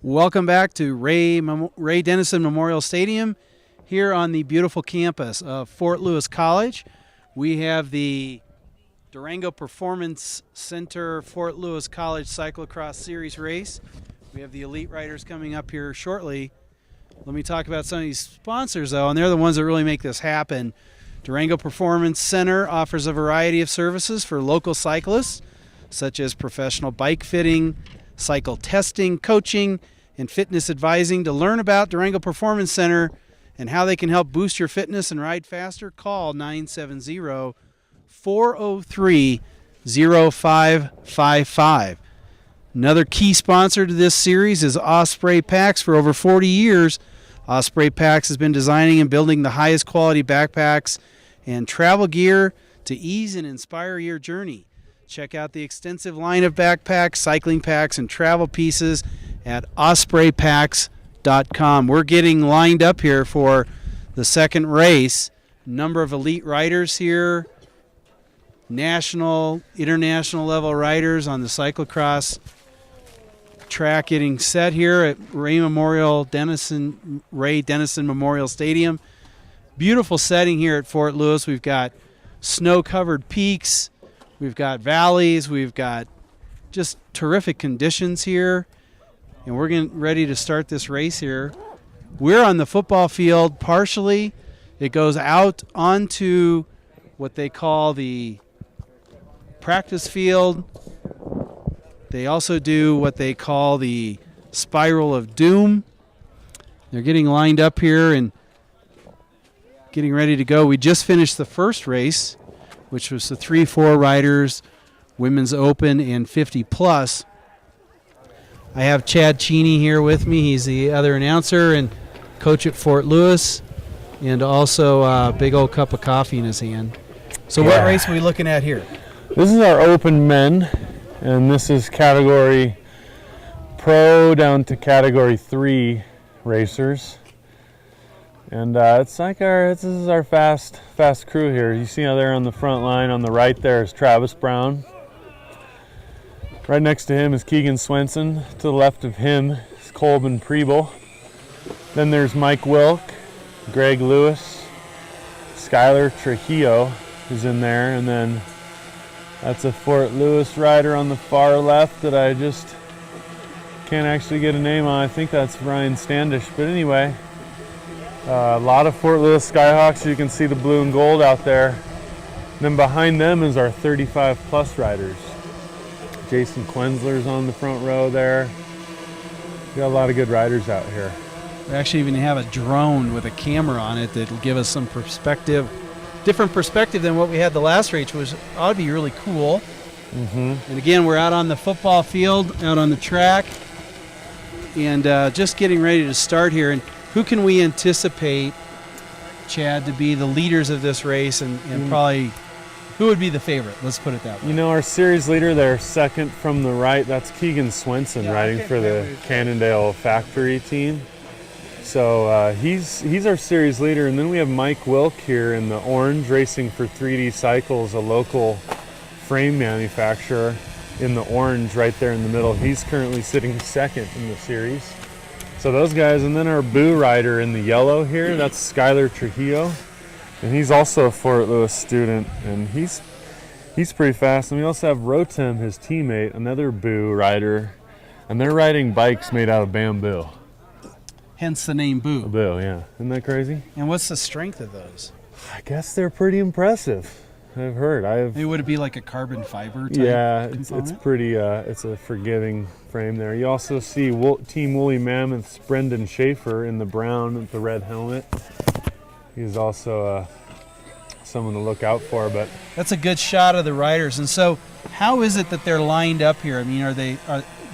Welcome back to Ray Dennison Memorial Stadium here on the beautiful campus of Fort Lewis College. We have the Durango Performance Center Fort Lewis College Cyclocross Series race. We have the elite riders coming up here shortly. Let me talk about some of these sponsors, though, and they're the ones that really make this happen. Durango Performance Center offers a variety of services for local cyclists, such as professional bike fitting, cycle testing, coaching, and fitness advising. To learn about Durango Performance Center and how they can help boost your fitness and ride faster, call 970-403-0555. Another key sponsor to this series is Osprey Packs. For over 40 years, Osprey Packs has been designing and building the highest quality backpacks and travel gear to ease and inspire your journey. Check out the extensive line of backpacks, cycling packs, and travel pieces at ospreypacks.com. We're getting lined up here for the second race. Number of elite riders here, national, international level riders on the cyclocross track getting set here at Ray Dennison Memorial Stadium. Beautiful setting here at Fort Lewis. We've got snow-covered peaks. We've got valleys, we've got just terrific conditions here, and we're getting ready to start this race here. We're on the football field partially. It goes out onto what they call the practice field. They also do what they call the spiral of doom. They're getting lined up here and getting ready to go. We just finished the first race, which was the 3-4 riders, women's open, and 50 plus. I have Chad Cheney here with me. He's the other announcer and coach at Fort Lewis, and also a big old cup of coffee in his hand. So what race are we looking at here? This is our open men, and this is category pro down to category 3 racers. And this is our fast crew here. You see how they're on the front line. On the right there is Travis Brown. Right next to him is Keegan Swenson. To the left of him is Colbin Preble. Then there's Mike Wilk, Greg Lewis, Skylar Trujillo is in there, and then that's a Fort Lewis rider on the far left that I just can't actually get a name on. I think that's Ryan Standish. But anyway, a lot of Fort Lewis Skyhawks. You can see the blue and gold out there. And then behind them is our 35 plus riders. Jason Quensler's on the front row there. We got a lot of good riders out here. We actually even have a drone with a camera on it that'll give us some perspective, different perspective than what we had the last race, which ought to be really cool. Mm-hmm. And again, we're out on the football field, out on the track, and just getting ready to start here. And who can we anticipate, Chad, to be the leaders of this race, and probably who would be the favorite? Let's put it that way. You know, our series leader there, second from the right, that's Keegan Swenson, riding for the Cannondale Factory team. So he's our series leader. And then we have Mike Wilk here in the orange, racing for 3D Cycles, a local frame manufacturer, in the orange right there in the middle. He's currently sitting second in the series. So those guys, and then our Boo rider in the yellow here, that's Skylar Trujillo, and he's also a Fort Lewis student, and he's pretty fast. And we also have Rotem, his teammate, another Boo rider, and they're riding bikes made out of bamboo. Hence the name Boo. A Boo, yeah. Isn't that crazy? And what's the strength of those? I guess they're pretty impressive. I've heard. Would it be like a carbon fiber type? Yeah, it's pretty. It's a forgiving frame there. You also see Team Woolly Mammoth's Brendan Schaefer in the brown with the red helmet. He's also someone to look out for. But that's a good shot of the riders. And so, how is it that they're lined up here? I mean,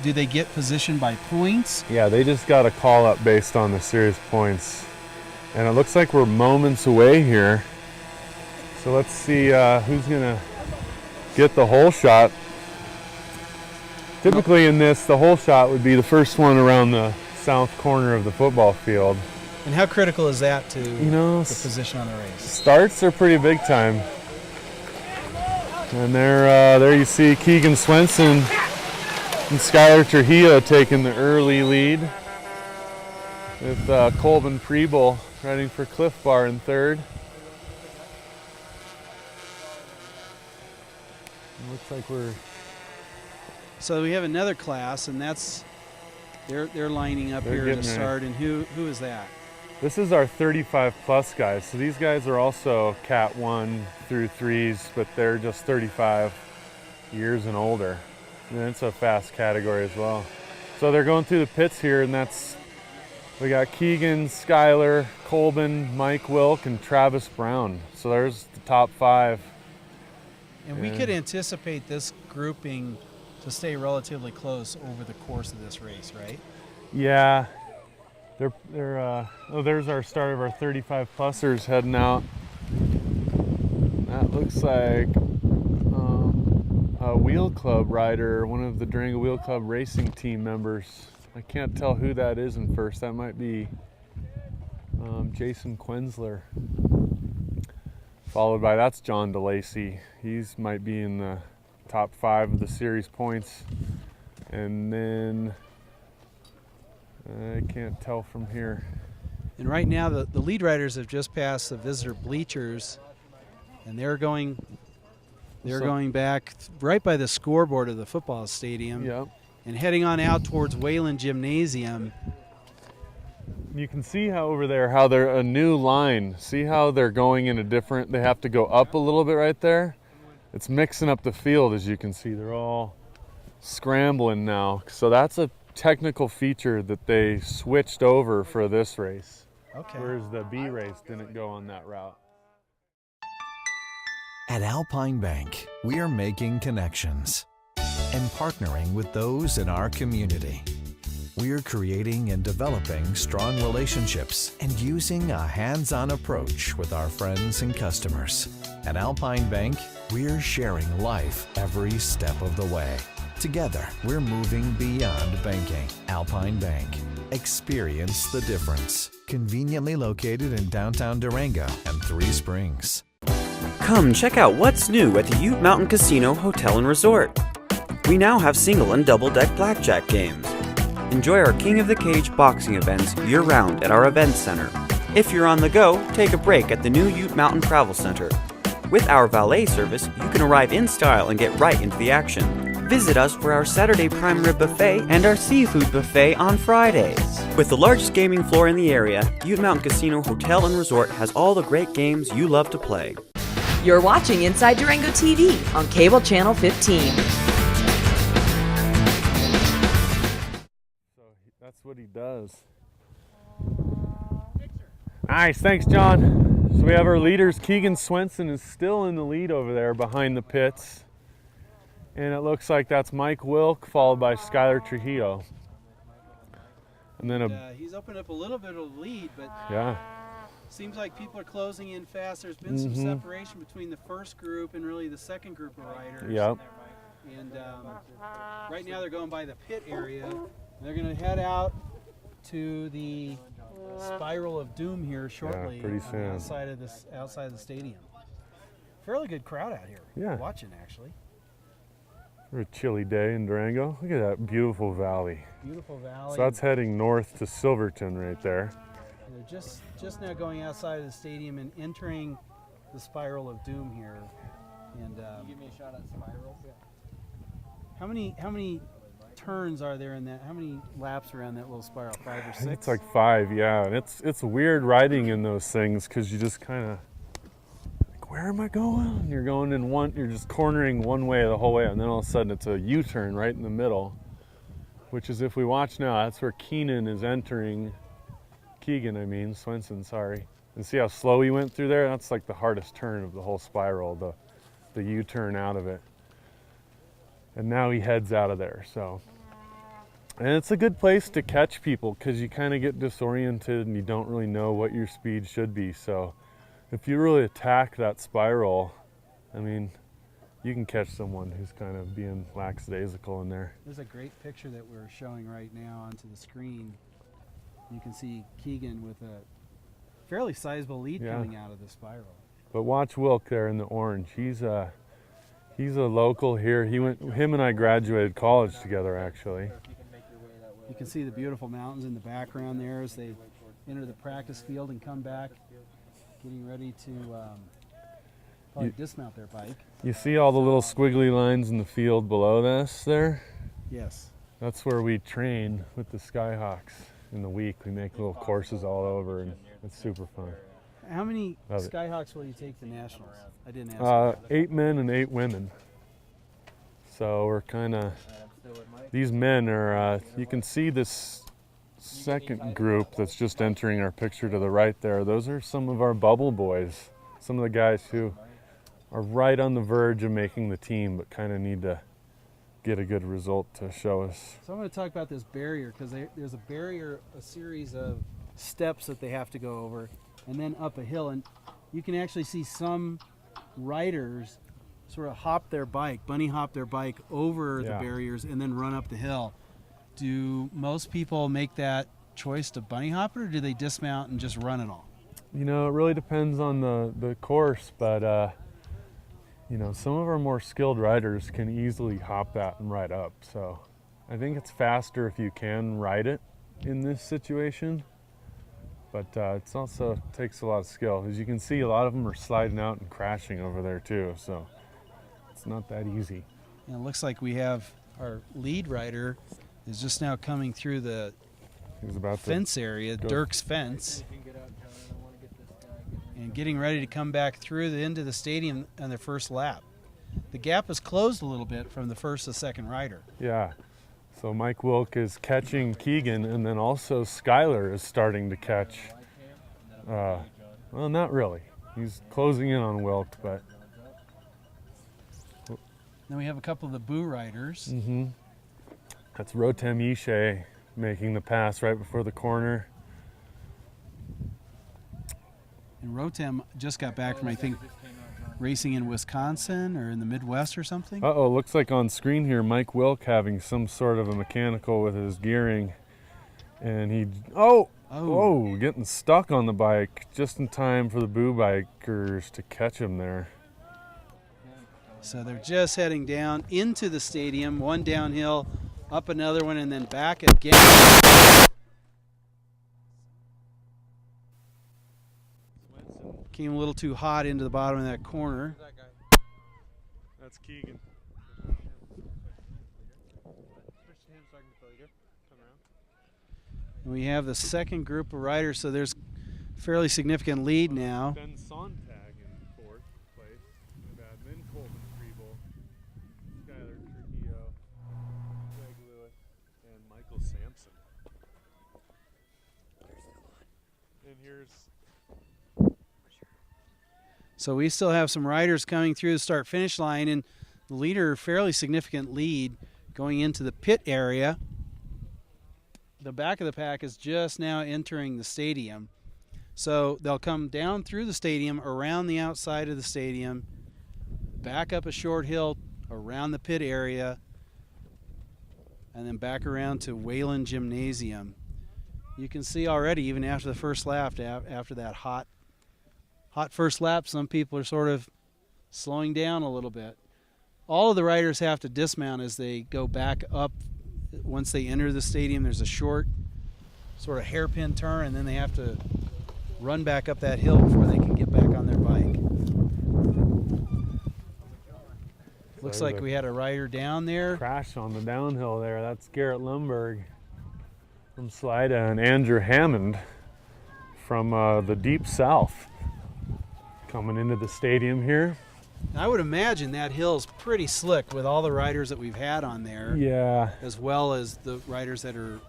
do they get positioned by points? Yeah, they just got a call up based on the series points, and it looks like we're moments away here. So let's see who's going to get the hole shot. Typically in this, the hole shot would be the first one around the south corner of the football field. And how critical is that to the position on the race? Starts are pretty big time. And there you see Keegan Swenson And Skylar Trujillo taking the early lead with Colvin Preble riding for Cliff Bar in third. It looks like we're... So we have another class, and that's they're lining up here to start. And who is that? This is our 35 plus guys. So these guys are also Cat 1 through 3s, but they're just 35 years and older. And it's a fast category as well. So they're going through the pits here, and we got Keegan, Skylar, Colbin, Mike Wilk, and Travis Brown. So there's the top 5. And we could anticipate this grouping to stay relatively close over the course of this race, right? Yeah. There's our start of our 35 plusers heading out. That looks like a Wheel Club rider, one of the Durango Wheel Club racing team members. I can't tell who that is in first. That might be Jason Quensler. Followed by, that's John DeLacy. He's might be in the top 5 of the series points. And then I can't tell from here. And right now the lead riders have just passed the visitor bleachers, and they're going back right by the scoreboard of the football stadium. Yep. And heading on out towards Wayland Gymnasium. You can see how over there, how they're a new line. See how they're going in a different, they have to go up a little bit right there. It's mixing up the field, as you can see. They're all scrambling now. So that's a technical feature that they switched over for this race. Okay. Whereas the B race didn't go on that route. At Alpine Bank, we are making connections and partnering with those in our community. We're creating and developing strong relationships and using a hands-on approach with our friends and customers. At Alpine Bank, we're sharing life every step of the way. Together, we're moving beyond banking. Alpine Bank. Experience the difference. Conveniently located in downtown Durango and Three Springs. Come check out what's new at the Ute Mountain Casino Hotel and Resort. We now have single and double-deck blackjack games. Enjoy our King of the Cage boxing events year-round at our event center. If you're on the go, take a break at the new Ute Mountain Travel Center. With our valet service, you can arrive in style and get right into the action. Visit us for our Saturday prime rib buffet and our seafood buffet on Fridays. With the largest gaming floor in the area, Ute Mountain Casino Hotel and Resort has all the great games you love to play. You're watching Inside Durango TV on Cable Channel 15. That's what he does. Nice, thanks, John. So we have our leaders. Keegan Swenson is still in the lead over there behind the pits. And it looks like that's Mike Wilk, followed by Skylar Trujillo. And then he's opened up a little bit of a lead, but yeah, seems like people are closing in fast. There's been some separation between the first group and really the second group of riders. Yep. And right now they're going by the pit area. They're going to head out to the Spiral of Doom here shortly. Yeah, pretty soon. Outside of the stadium. Fairly good crowd out here. Yeah. Watching actually. For a chilly day in Durango. Look at that beautiful valley. Beautiful valley. So that's heading north to Silverton right there. They're just now going outside of the stadium and entering the Spiral of Doom here. And Can you give me a shot at Spiral? Yeah. how many turns are there in that? How many laps around that little spiral? 5 or 6? It's like 5, yeah. And it's weird riding in those things because you just kind of like, where am I going? And you're going in you're just cornering one way the whole way, and then all of a sudden it's a U-turn right in the middle, which is, if we watch now, that's where Keegan, Swenson, sorry. And see how slow he went through there? That's like the hardest turn of the whole spiral, the U-turn out of it. And now he heads out of there, so. And it's a good place to catch people because you kind of get disoriented and you don't really know what your speed should be. So if you really attack that spiral, I mean, you can catch someone who's kind of being lackadaisical in there. There's a great picture that we're showing right now onto the screen. You can see Keegan with a fairly sizable lead coming out of the spiral. But watch Wilk there in the orange. He's a local here. Him and I graduated college together, actually. You can see the beautiful mountains in the background there as they enter the practice field and come back, getting ready to probably dismount their bike. You see all the little squiggly lines in the field below this there? Yes. That's where we train with the Skyhawks in the week. We make little courses all over, and it's super fun. How many Love it. Skyhawks will you take to nationals? I didn't ask. 8 men and 8 women. So we're kind of, these men are, you can see this second group that's just entering our picture to the right there. Those are some of our bubble boys. Some of the guys who are right on the verge of making the team, but kind of need to get a good result to show us. So I'm going to talk about this barrier, because there's a barrier, a series of steps that they have to go over, and then up a hill. And you can actually see some riders sort of bunny hop their bike over the barriers and then run up the hill. Do most people make that choice to bunny hop, or do they dismount and just run it all? You know, it really depends on the course, but you know, some of our more skilled riders can easily hop that and ride up. So I think it's faster if you can ride it in this situation, but it also takes a lot of skill. As you can see, a lot of them are sliding out and crashing over there too, so it's not that easy. And it looks like we have our lead rider is just now coming through the fence area, Dirk's fence, and getting ready to come back through the end of the stadium on their first lap. The gap is closed a little bit from the first to second rider. Yeah, so Mike Wilk is catching Keegan, and then also Skyler is starting to catch, well, not really. He's closing in on Wilk, but. Then we have a couple of the Boo riders. Mm-hmm. That's Rotem Ishe making the pass right before the corner. And Rotem just got back from, I think, racing in Wisconsin or in the Midwest or something. Uh-oh, looks like on screen here, Mike Wilk having some sort of a mechanical with his gearing. And he, getting stuck on the bike just in time for the Boo bikers to catch him there. So they're just heading down into the stadium, one downhill, up another one, and then back again. Came a little too hot into the bottom of that corner. That's Keegan. And we have the second group of riders, so there's fairly significant lead now. Ben Sontag in fourth place. Then Colton Freeble, Skyler Trujillo, Greg Lewis, and Michael Sampson. And here's. So we still have some riders coming through the start-finish line, and the leader, fairly significant lead going into the pit area. The back of the pack is just now entering the stadium. So they'll come down through the stadium, around the outside of the stadium, back up a short hill around the pit area, and then back around to Wayland Gymnasium. You can see already, even after the first lap, after that hot first lap, some people are sort of slowing down a little bit. All of the riders have to dismount as they go back up. Once they enter the stadium, there's a short sort of hairpin turn, and then they have to run back up that hill before they can get back on their bike. Looks like we had a rider down there. Crash on the downhill there. That's Garrett Lundberg from Slida and Andrew Hammond from the deep south coming into the stadium here. I would imagine that hill's pretty slick with all the riders that we've had on there. Yeah. As well as the riders that are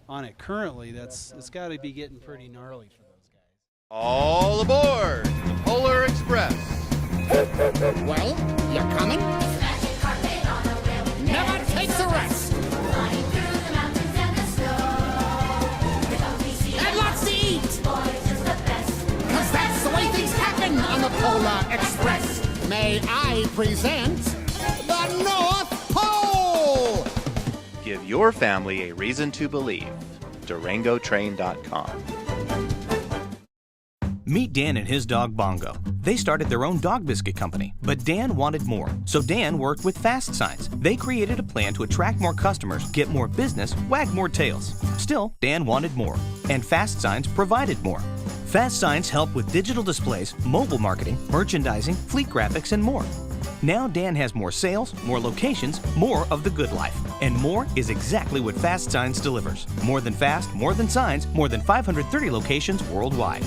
on it currently. It's got to be getting pretty gnarly for those guys. All aboard the Polar Express. Well, you're coming? Never take the rest. And lots to eat. Because that's the way things happen on the Polar Express. May I present the North Pole? Give your family a reason to believe. DurangoTrain.com. Meet Dan and his dog Bongo. They started their own dog biscuit company, but Dan wanted more. So Dan worked with Fast Signs. They created a plan to attract more customers, get more business, wag more tails. Still, Dan wanted more, and Fast Signs provided more. Fast Signs help with digital displays, mobile marketing, merchandising, fleet graphics, and more. Now Dan has more sales, more locations, more of the good life. And more is exactly what Fast Signs delivers. More than fast, more than signs, more than 530 locations worldwide.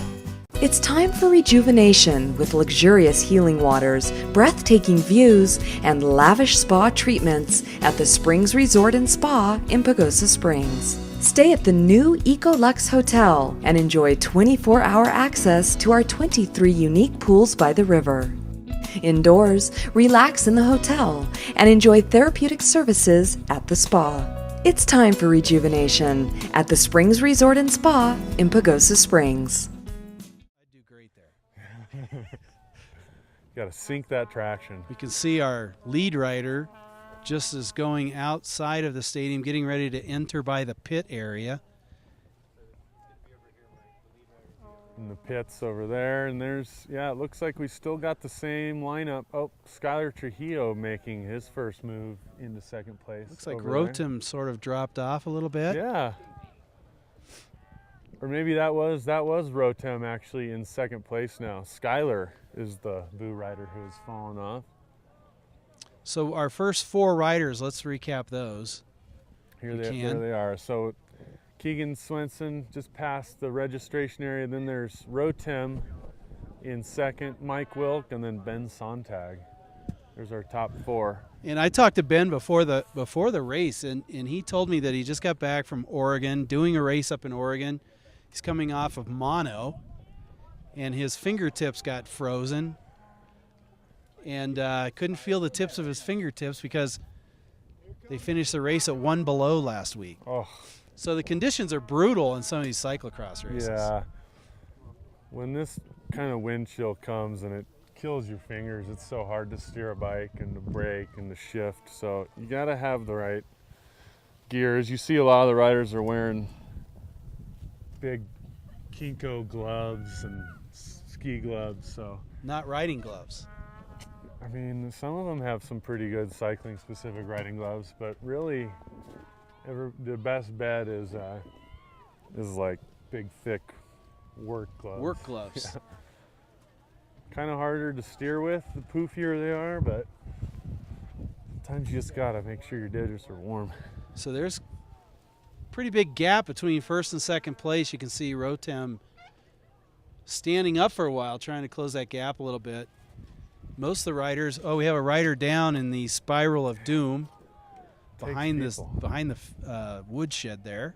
It's time for rejuvenation with luxurious healing waters, breathtaking views, and lavish spa treatments at the Springs Resort and Spa in Pagosa Springs. Stay at the new EcoLux Hotel and enjoy 24-hour access to our 23 unique pools by the river. Indoors, relax in the hotel and enjoy therapeutic services at the spa. It's time for rejuvenation at the Springs Resort and Spa in Pagosa Springs. Got to sink that traction. We can see our lead rider just is going outside of the stadium, getting ready to enter by the pit area. And the pits over there, and there's, yeah, it looks like we still got the same lineup. Oh, Skylar Trujillo making his first move into second place. Looks like Rotem sort of dropped off a little bit. Yeah. Or maybe that was Rotem actually in second place now. Skylar is the Boo rider who has fallen off. So our first 4 riders, let's recap those. There they are. So Keegan Swenson just passed the registration area. Then there's Rotem in second, Mike Wilk, and then Ben Sontag. There's our top 4. And I talked to Ben before the race, and he told me that he just got back from Oregon, doing a race up in Oregon. He's coming off of mono, and his fingertips got frozen, and couldn't feel the tips of his fingertips because they finished the race at 1 below last week. Oh. So the conditions are brutal in some of these cyclocross races. Yeah. When this kind of wind chill comes and it kills your fingers, it's so hard to steer a bike and to brake and to shift. So you got to have the right gears. You see a lot of the riders are wearing big Kinko gloves and ski gloves. So not riding gloves. I mean, some of them have some pretty good cycling specific riding gloves, but really the best bet is like big thick work gloves. Work gloves. Yeah. Kind of harder to steer with the poofier they are, but sometimes you just gotta make sure your digits are warm. So there's pretty big gap between first and second place. You can see Rotem standing up for a while, trying to close that gap a little bit. Most of the riders, we have a rider down in the spiral of doom behind the woodshed there.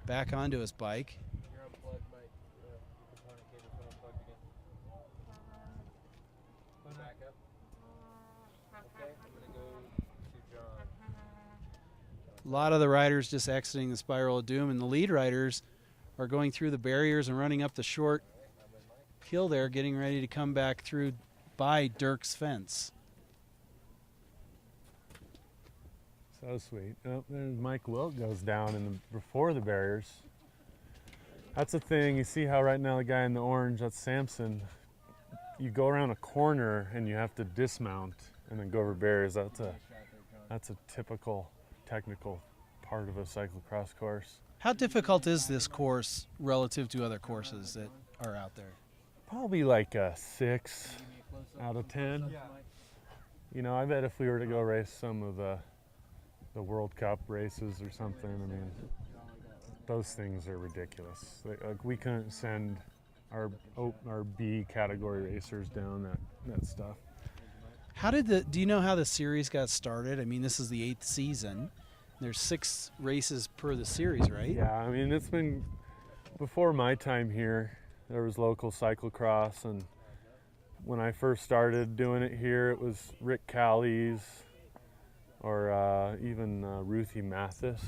Back onto his bike. A lot of the riders just exiting the spiral of doom, and the lead riders are going through the barriers and running up the short hill there, getting ready to come back through by Dirk's fence. So sweet. Oh, there's Mike Wilt goes down before the barriers. That's the thing. You see how right now the guy in the orange, that's Samson. You go around a corner and you have to dismount and then go over barriers. That's a typical technical part of a cyclocross course. How difficult is this course relative to other courses that are out there? Probably like a 6 out of 10. You know, I bet if we were to go race some of the World Cup races or something, I mean, those things are ridiculous. Like we couldn't send our B category racers down that stuff. Do you know how the series got started? I mean, this is the 8th season. There's 6 races per the series, right? Yeah, I mean, it's been before my time here. There was local cyclocross, and when I first started doing it here, it was Rick Callie's or even Ruthie Mathis,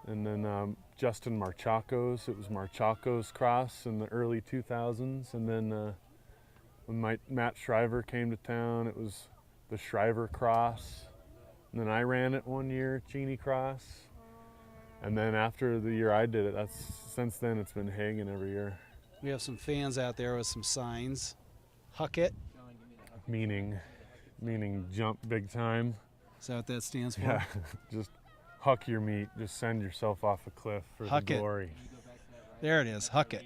and then Justin Marchaco's. It was Marchaco's cross in the early 2000s, and then when Matt Shriver came to town, it was the Shriver Cross. And then I ran it one year, Cheney Cross. And then after the year I did it, since then it's been Hagen every year. We have some fans out there with some signs. Huck it. Meaning jump big time. Is that what that stands for? Yeah, just huck your meat. Just send yourself off a cliff for Huck the it. glory. There it is. Huck it.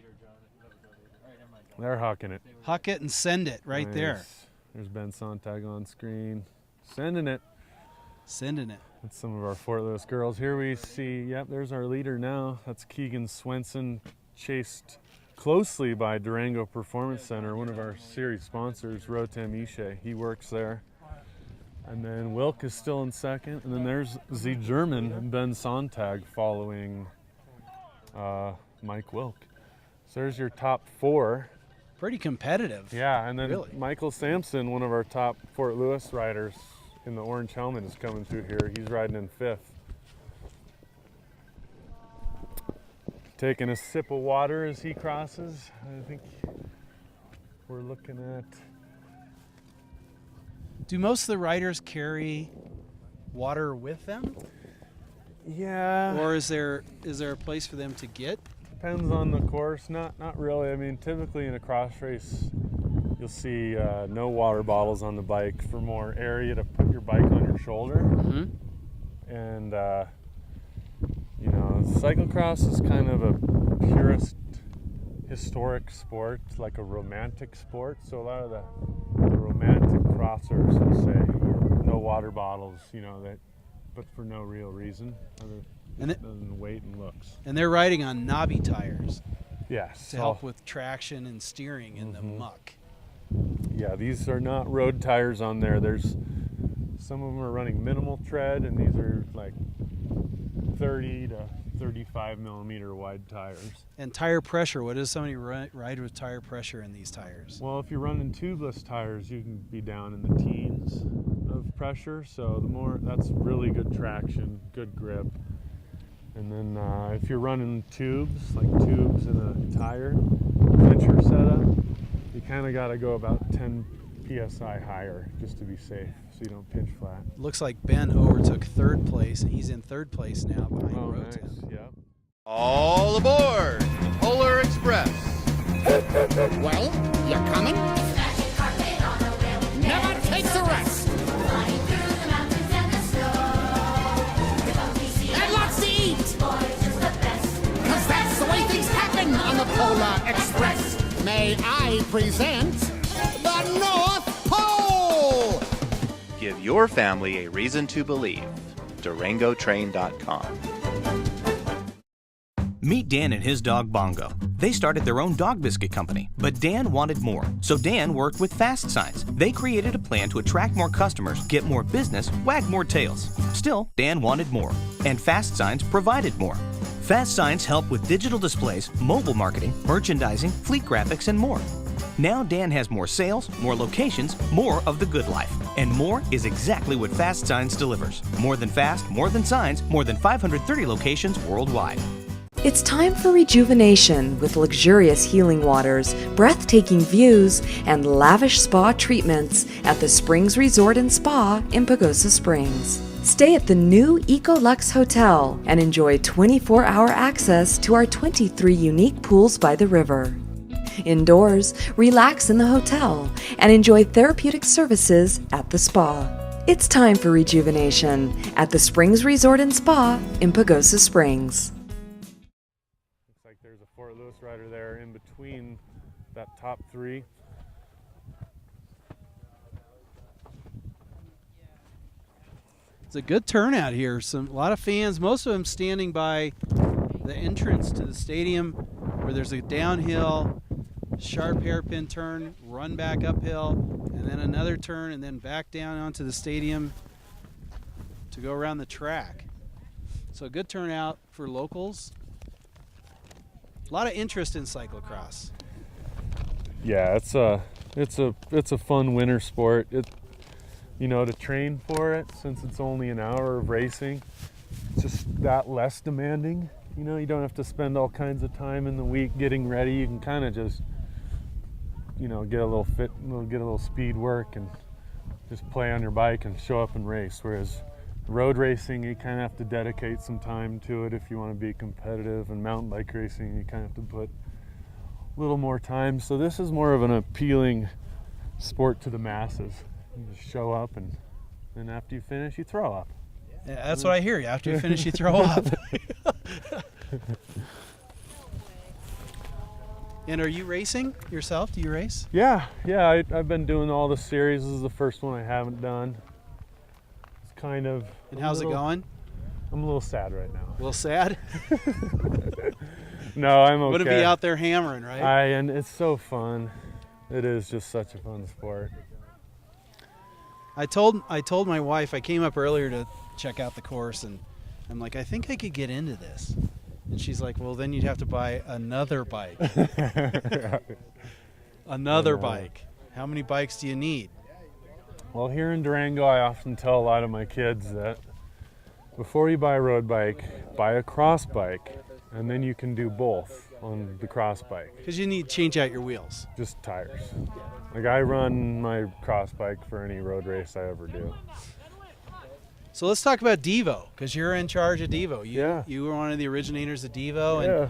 They're hucking it. Huck it and send it right there. Nice. There's Ben Sontag on screen. Sending it. Sending it. That's some of our Fort Lewis girls. Here we see, yep, there's our leader now. That's Keegan Swenson, chased closely by Durango Performance Center, one of our series sponsors, Rotem Ishe. He works there. And then Wilk is still in second. And then there's Z German and Ben Sontag following Mike Wilk. So there's your top four. Pretty competitive. Yeah, and then Really? Michael Sampson, one of our top Fort Lewis riders in the orange helmet, is coming through here. He's riding in fifth. Taking a sip of water as he crosses. I think we're looking at... Do most of the riders carry water with them? Yeah. Or is there a place for them to get? Depends on the course. Not really. I mean, typically in a cross race, you'll see no water bottles on the bike for more area to put your bike on your shoulder. Mm-hmm. And you know, cyclocross is kind of a purist, historic sport, like a romantic sport. So a lot of the romantic crossers will say no water bottles, you know, but for no real reason other than weight and looks. And they're riding on knobby tires. Yes. To help with traction and steering in the muck. Yeah, these are not road tires on there. There's some of them are running minimal tread, and these are like 30 to 35 millimeter wide tires. And tire pressure, what does somebody ride with tire pressure in these tires? Well, if you're running tubeless tires, you can be down in the teens of pressure. So the more, that's really good traction, good grip. And then if you're running tubes, like tubes in a tire clincher setup, you kind of got to go about 10 psi higher just to be safe, so you don't pinch flat. Looks like Ben overtook third place, and he's in third place now behind Rotem. Nice. Yep. All aboard! Polar Express! Well, you're coming? Never takes a rest. And lots to eat. Cause that's the way things happen on the Polar Express. May I present the North Pole? Give your family a reason to believe. DurangoTrain.com. Meet Dan and his dog Bongo. They started their own dog biscuit company, but Dan wanted more. So Dan worked with Fast Signs. They created a plan to attract more customers, get more business, wag more tails. Still, Dan wanted more, and Fast Signs provided more. Fast Signs help with digital displays, mobile marketing, merchandising, fleet graphics, and more. Now Dan has more sales, more locations, more of the good life. And more is exactly what Fast Signs delivers. More than fast, more than signs, more than 530 locations worldwide. It's time for rejuvenation with luxurious healing waters, breathtaking views, and lavish spa treatments at the Springs Resort and Spa in Pagosa Springs. Stay at the new EcoLux Hotel and enjoy 24-hour access to our 23 unique pools by the river. Indoors, relax in the hotel and enjoy therapeutic services at the spa. It's time for rejuvenation at the Springs Resort and Spa in Pagosa Springs. Looks like there's a Fort Lewis rider there in between that top three. It's a good turnout here. A lot of fans, most of them standing by the entrance to the stadium where there's a downhill, sharp hairpin turn, run back uphill, and then another turn, and then back down onto the stadium to go around the track. So a good turnout for locals. A lot of interest in cyclocross. Yeah, it's a fun winter sport. You know, to train for it, since it's only an hour of racing, it's just that less demanding. You know, you don't have to spend all kinds of time in the week getting ready. You can kind of just, you know, get a little fit, get a little speed work, and just play on your bike and show up and race. Whereas road racing, you kind of have to dedicate some time to it if you want to be competitive, and mountain bike racing, you kind of have to put little more time. So this is more of an appealing sport to the masses. You just show up, and then after you finish, you throw up. Yeah, that's what I hear. After you finish, you throw up. And are you racing yourself? Do you race? Yeah. I've been doing all the series. This is the first one I haven't done. It's kind of. And how's it going? I'm a little sad right now. A little sad? No, I'm okay. Wouldn't be out there hammering, right? And it's so fun. It is just such a fun sport. I told my wife, I came up earlier to check out the course, and I'm like, I think I could get into this. And she's like, well, then you'd have to buy another bike. Another bike. How many bikes do you need? Well, here in Durango, I often tell a lot of my kids that before you buy a road bike, buy a cross bike, and then you can do both on the cross bike. Because you need to change out your wheels. Just tires. Like, I run my cross bike for any road race I ever do. So let's talk about Devo, because you're in charge of Devo. Yeah. You were one of the originators of Devo. Yeah.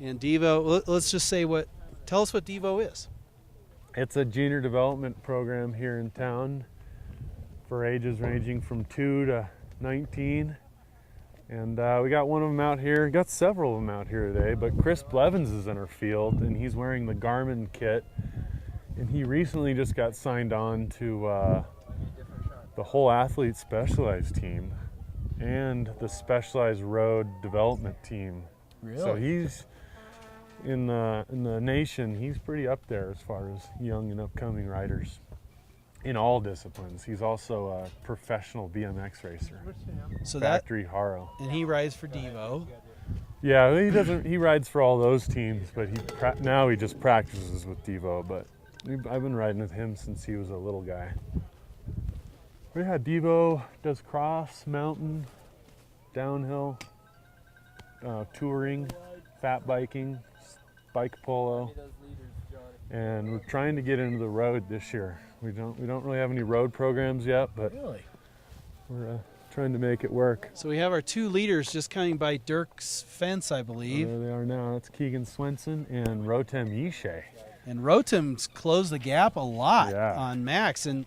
And Devo, let's just say tell us what Devo is. It's a junior development program here in town for ages ranging from 2 to 19. And we got one of them out here. Got several of them out here today, but Chris Blevins is in our field, and he's wearing the Garmin kit. And he recently just got signed on to the whole athlete specialized team and the specialized road development team. Really? So he's in the nation. He's pretty up there as far as young and upcoming riders in all disciplines. He's also a professional BMX racer. So Factory Haro. And he rides for Devo. Yeah, he doesn't. He rides for all those teams, but now he just practices with Devo. But I've been riding with him since he was a little guy. But yeah, Devo does cross, mountain, downhill, touring, fat biking, bike polo, and we're trying to get into the road this year. We don't really have any road programs yet, but we're trying to make it work. So we have our two leaders just coming by Dirk's fence, I believe. There they are now. That's Keegan Swenson and Rotem Yishe. And Rotem's closed the gap a lot on Max, and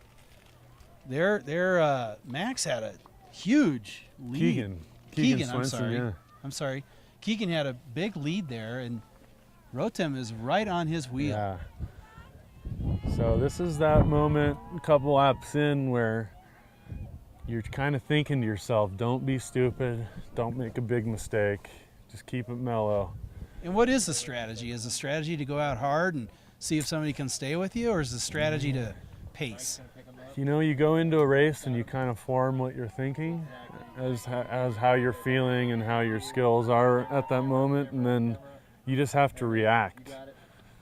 their Max had a huge lead. Keegan, Swenson, I'm sorry. Keegan had a big lead there, and Rotem is right on his wheel. Yeah. So this is that moment a couple laps in where you're kind of thinking to yourself, don't be stupid, don't make a big mistake, just keep it mellow. And what is the strategy? Is the strategy to go out hard and see if somebody can stay with you, or is the strategy to pace? You know, you go into a race and you kind of form what you're thinking as how you're feeling and how your skills are at that moment, and then you just have to react.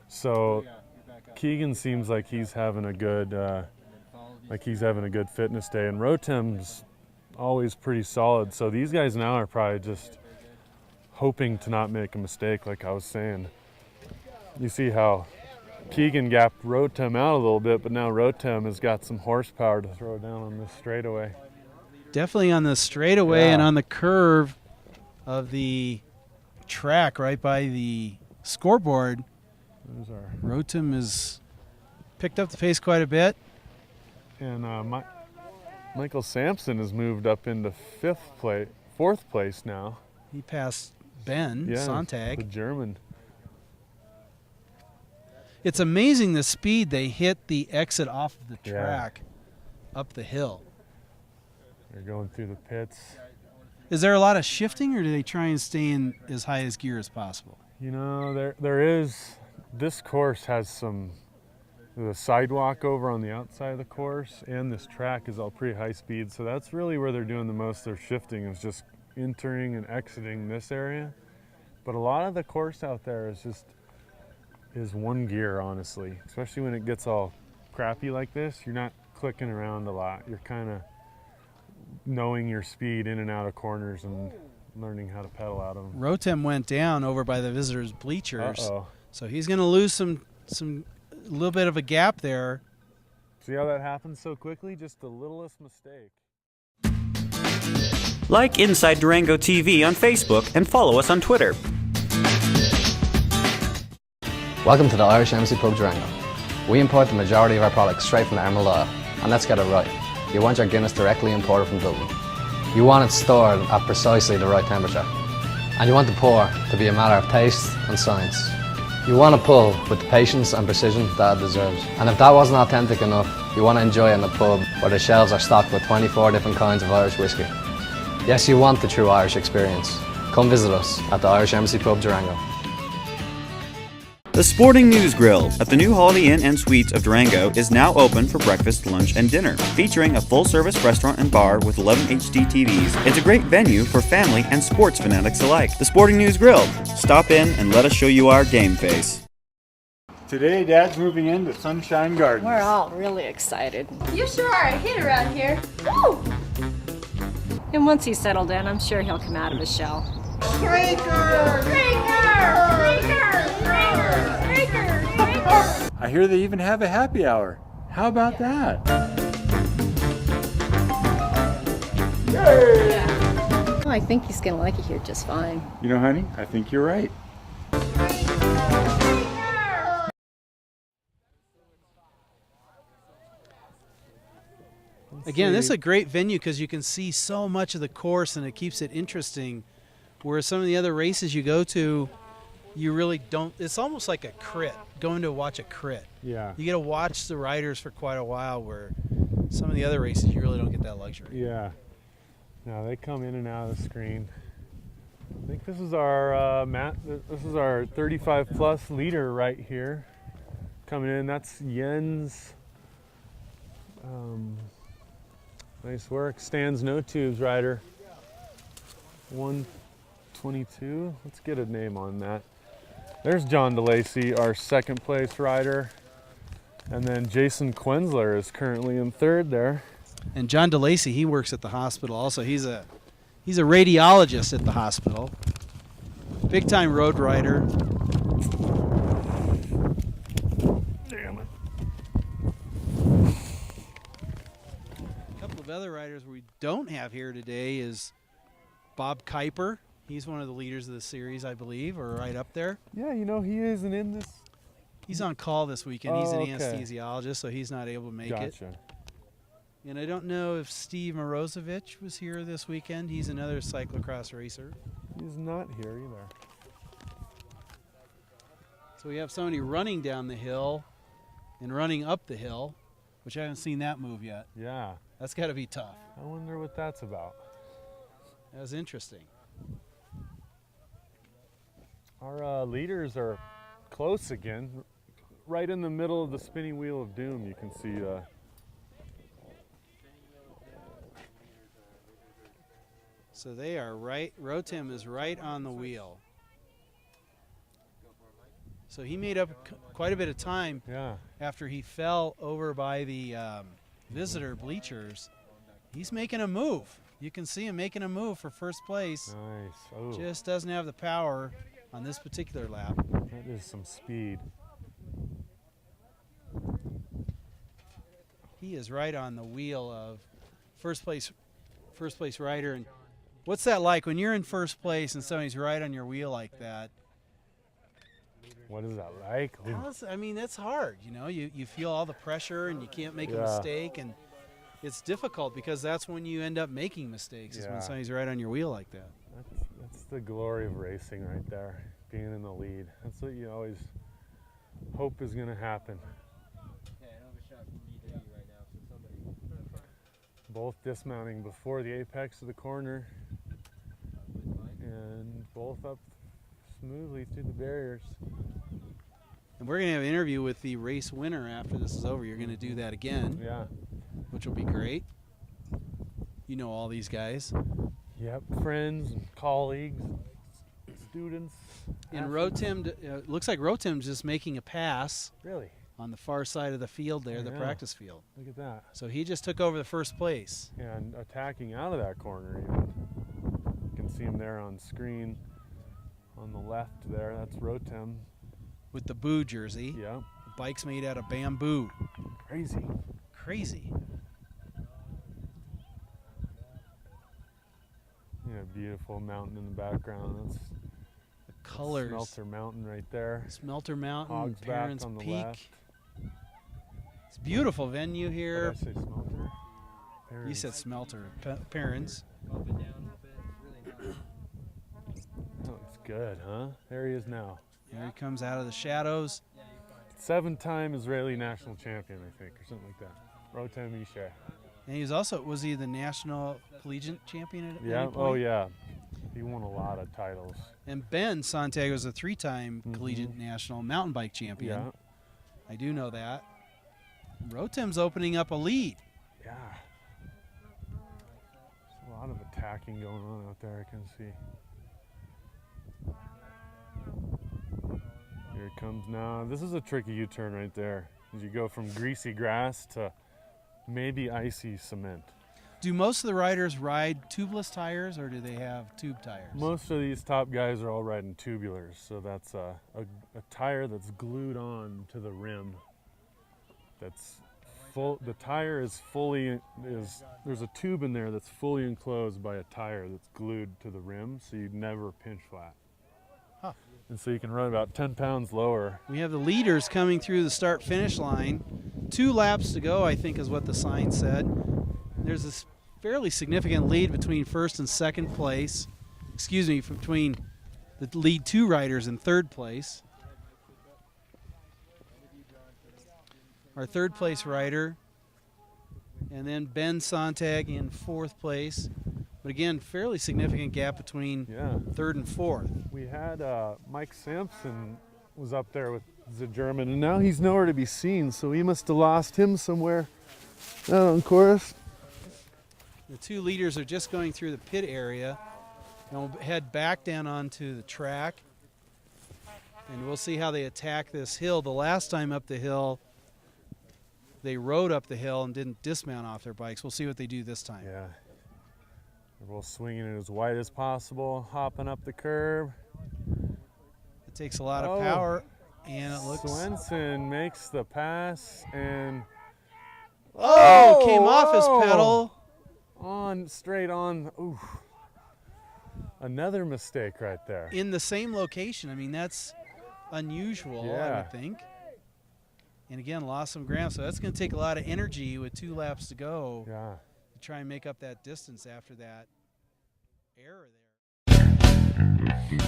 So Keegan seems like he's having a good fitness day, and Rotem's always pretty solid. So these guys now are probably just hoping to not make a mistake, like I was saying. You see how Keegan gapped Rotem out a little bit, but now Rotem has got some horsepower to throw down on this straightaway. Definitely on the straightaway and on the curve of the track right by the scoreboard. Rotem has picked up the pace quite a bit. And Michael Sampson has moved up into fourth place now. He passed Ben Sontag. The German. It's amazing the speed they hit the exit off of the track up the hill. They're going through the pits. Is there a lot of shifting, or do they try and stay in as high as gear as possible? You know, there is. This course has the sidewalk over on the outside of the course, and this track is all pretty high speed. So that's really where they're doing the most of their shifting, is just entering and exiting this area. But a lot of the course out there is one gear, honestly. Especially when it gets all crappy like this, you're not clicking around a lot. You're kind of knowing your speed in and out of corners and learning how to pedal out of them. Rotem went down over by the visitors' bleachers, so he's going to lose a little bit of a gap there. See how that happens so quickly? Just the littlest mistake. Like Inside Durango TV on Facebook and follow us on Twitter. Welcome to the Irish MC Pub Durango. We import the majority of our products straight from Armagh, and let's get it right. You want your Guinness directly imported from Dublin. You want it stored at precisely the right temperature. And you want the pour to be a matter of taste and science. You want a pull with the patience and precision that it deserves. And if that wasn't authentic enough, you want to enjoy it in a pub where the shelves are stocked with 24 different kinds of Irish whiskey. Yes, you want the true Irish experience. Come visit us at the Irish MC Pub Durango. The Sporting News Grill at the new Holiday Inn and Suites of Durango is now open for breakfast, lunch, and dinner. Featuring a full-service restaurant and bar with 11 HD TVs, it's a great venue for family and sports fanatics alike. The Sporting News Grill. Stop in and let us show you our game face. Today, Dad's moving into Sunshine Gardens. We're all really excited. You sure are a hit around here. Woo! And once he's settled in, I'm sure he'll come out of his shell. I hear they even have a happy hour. How about that? Yeah. Oh, I think he's gonna like it here just fine. You know, honey, I think you're right. Again, this is a great venue because you can see so much of the course and it keeps it interesting. Whereas some of the other races you go to, you really don't. It's almost like a crit, going to watch a crit. Yeah. You get to watch the riders for quite a while, where some of the other races you really don't get that luxury. Yeah. No, they come in and out of the screen. I think this is our this is our 35 plus leader right here coming in. That's Jens. Nice work. Stands no tubes rider. 122. Let's get a name on that. There's John DeLacy, our second place rider. And then Jason Quensler is currently in third there. And John DeLacy, he works at the hospital also. He's a radiologist at the hospital. Big time road rider. Damn it. A couple of other riders we don't have here today is Bob Kuiper. He's one of the leaders of the series, I believe, or right up there. Yeah, you know, he isn't in this. He's on call this weekend. He's an okay. anesthesiologist, so he's not able to make it. Gotcha. And I don't know if Steve Morozovich was here this weekend. He's another cyclocross racer. He's not here either. So we have somebody running down the hill and running up the hill, which I haven't seen that move yet. Yeah. That's got to be tough. I wonder what that's about. That was interesting. Our leaders are close again. Right in the middle of the spinning wheel of doom, you can see So they are right, Rotem is right on the wheel. So he made up quite a bit of time after he fell over by the visitor bleachers. He's making a move. You can see him making a move for first place. Nice. Oh. Just doesn't have the power on this particular lap. That is some speed. He is right on the wheel of first place rider. And what's that like when you're in first place and somebody's right on your wheel like that? What is that like? Well, I mean, that's hard. You know, you feel all the pressure and you can't make a mistake, and it's difficult because that's when you end up making mistakes. Is when somebody's right on your wheel like that. That's the glory of racing right there, being in the lead. That's what you always hope is going to happen. Okay, I don't have a shot from me to you right now, so somebody. Both dismounting before the apex of the corner and both up smoothly through the barriers. And we're going to have an interview with the race winner after this is over. You're going to do that again. Yeah. Which will be great. You know all these guys. Yep, friends, and colleagues, students. And Rotem, looks like Rotem's just making a pass. Really? On the far side of the field there, the practice field. Look at that. So he just took over the first place. And attacking out of that corner even. You can see him there on screen on the left there. That's Rotem. With the Boo jersey. Yeah. The bike's made out of bamboo. Crazy. Crazy. Yeah, beautiful mountain in the background. That's colors. Smelter Mountain right there. Smelter Mountain, Hogs back Parents on the Peak. left. It's a beautiful venue Did here. I say Smelter? You Parents. said Smelter. Parents. That looks good, huh? There he is now. Here he comes out of the shadows. 7-time Israeli national champion, I think, or something like that. Rotem Yishai. And he was also, was he the national collegiate champion at Yeah, any point? oh yeah. He won a lot of titles. And Ben Santiago is a 3-time collegiate national mountain bike champion. Yeah. I do know that. Rotem's opening up a lead. Yeah. There's a lot of attacking going on out there, I can see. Here it comes now. This is a tricky U-turn right there. As you go from greasy grass to maybe icy cement. Do most of the riders ride tubeless tires, or do they have tube tires? Most of these top guys are all riding tubulars, so that's a tire that's glued on to the rim. That's full. The tire is fully there's a tube in there that's fully enclosed by a tire that's glued to the rim, so you never pinch flat. Huh. And so you can run about 10 pounds lower. We have the leaders coming through the start-finish line. 2 laps to go, I think is what the sign said. There's this fairly significant lead between first and second place. Excuse me, between the lead 2 riders in third place. Our third place rider, and then Ben Sontag in 4th place. But again, fairly significant gap between 3rd and 4th. We had Mike Sampson was up there with the German, and now he's nowhere to be seen, so we must have lost him somewhere out on course. The 2 leaders are just going through the pit area, and we'll head back down onto the track, and we'll see how they attack this hill. The last time up the hill, they rode up the hill and didn't dismount off their bikes. We'll see what they do this time. Yeah. They're both swinging it as wide as possible, hopping up the curb. It takes a lot of power, and it looks... Swenson makes the pass, and... Came off his pedal. Straight on. Ooh. Another mistake right there. In the same location. I mean, that's unusual, I would think. And again, lost some ground, so that's going to take a lot of energy with 2 laps to go to try and make up that distance after that error there.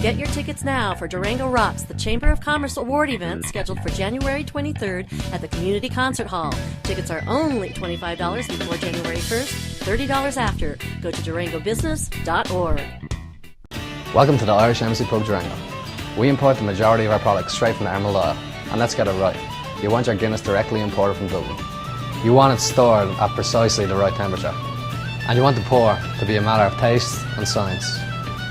Get your tickets now for Durango Rocks, the Chamber of Commerce Award event scheduled for January 23rd at the Community Concert Hall. Tickets are only $25 before January 1st, $30 after. Go to durangobusiness.org. Welcome to the Irish Embassy Pub Durango. We import the majority of our products straight from Armagh, and let's get it right. You want your Guinness directly imported from Dublin. You want it stored at precisely the right temperature. And you want the pour to be a matter of taste and science.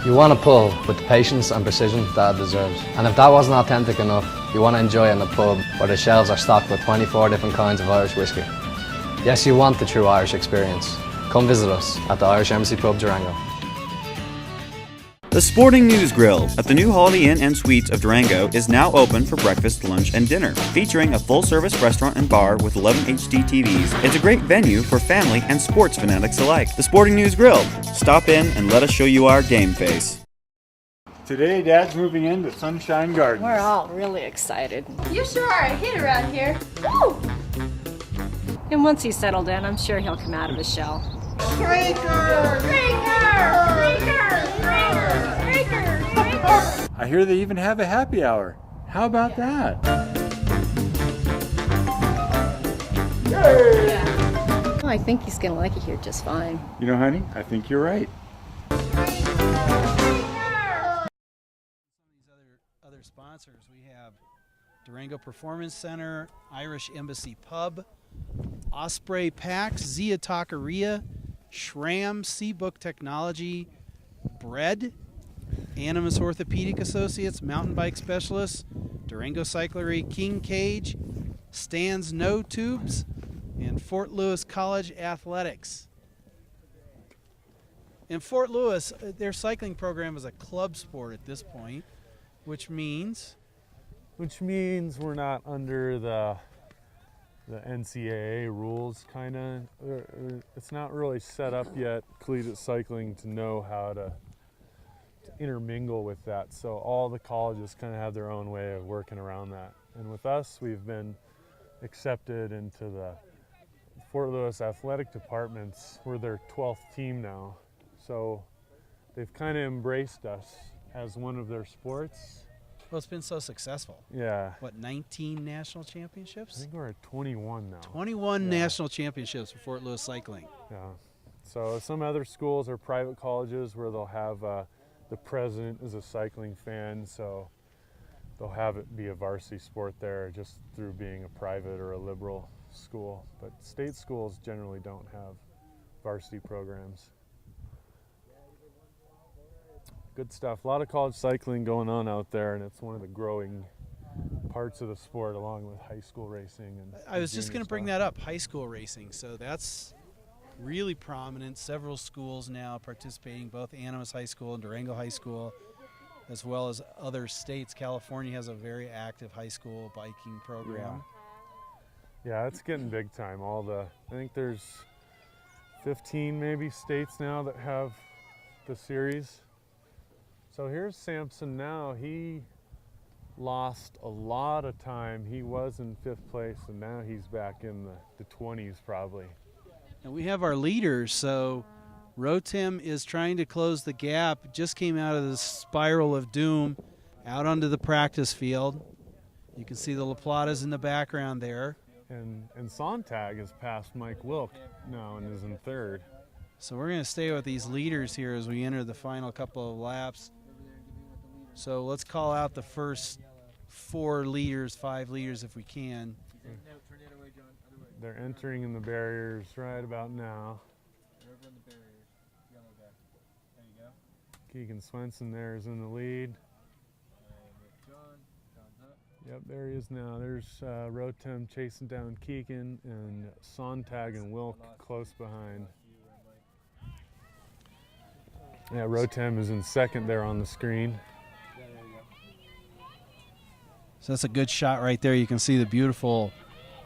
You want a pull with the patience and precision that it deserves. And if that wasn't authentic enough, you want to enjoy it in a pub where the shelves are stocked with 24 different kinds of Irish whiskey. Yes, you want the true Irish experience. Come visit us at the Irish Embassy Pub Durango. The Sporting News Grill at the new Holiday Inn and Suites of Durango is now open for breakfast, lunch, and dinner. Featuring a full-service restaurant and bar with 11 HD TVs, it's a great venue for family and sports fanatics alike. The Sporting News Grill. Stop in and let us show you our game face. Today, Dad's moving into Sunshine Gardens. We're all really excited. You sure are a hit around here. Woo! And once he's settled in, I'm sure he'll come out of his shell. I hear they even have a happy hour. How about that? Oh, I think he's gonna like it here just fine. You know, honey, I think you're right. Other sponsors, we have Durango Performance Center, Irish Embassy Pub, Osprey Packs, Zia Taqueria, Schramm Seabook Technology, Bread, Animus Orthopedic Associates, Mountain Bike Specialists, Durango Cyclery, King Cage, Stan's No Tubes, and Fort Lewis College Athletics. In Fort Lewis, their cycling program is a club sport at this point, which means we're not under the NCAA rules, kind of. It's not really set up yet, collegiate cycling, to know how to intermingle with that. So all the colleges kind of have their own way of working around that. And with us, we've been accepted into the Fort Lewis athletic departments. We're their 12th team now. So they've kind of embraced us as one of their sports. Well, it's been so successful. Yeah. What, 19 national championships? I think we're at 21 now. 21 national championships for Fort Lewis cycling. Yeah. So some other schools are private colleges where they'll have the president is a cycling fan, so they'll have it be a varsity sport there just through being a private or a liberal school. But state schools generally don't have varsity programs. Good stuff. A lot of college cycling going on out there, and it's one of the growing parts of the sport along with high school racing. And I was just going to bring that up, high school racing. So that's really prominent. Several schools now participating, both Animas High School and Durango High School, as well as other states. California has a very active high school biking program. Yeah, it's getting big time. I think there's 15 maybe states now that have the series. So here's Sampson now. He lost a lot of time. He was in 5th place, and now he's back in the 20s probably. And we have our leaders. So Rotem is trying to close the gap. Just came out of the spiral of doom out onto the practice field. You can see the La Platas in the background there. And Sontag has passed Mike Wilk now and is in 3rd. So we're going to stay with these leaders here as we enter the final couple of laps. So let's call out the first 4 leaders, 5 leaders if we can. They're entering in the barriers right about now. Keegan Swenson there is in the lead. Yep, there he is now. There's Rotem chasing down Keegan, and Sontag and Wilk close behind. Yeah, Rotem is in 2nd there on the screen. So that's a good shot right there. You can see the beautiful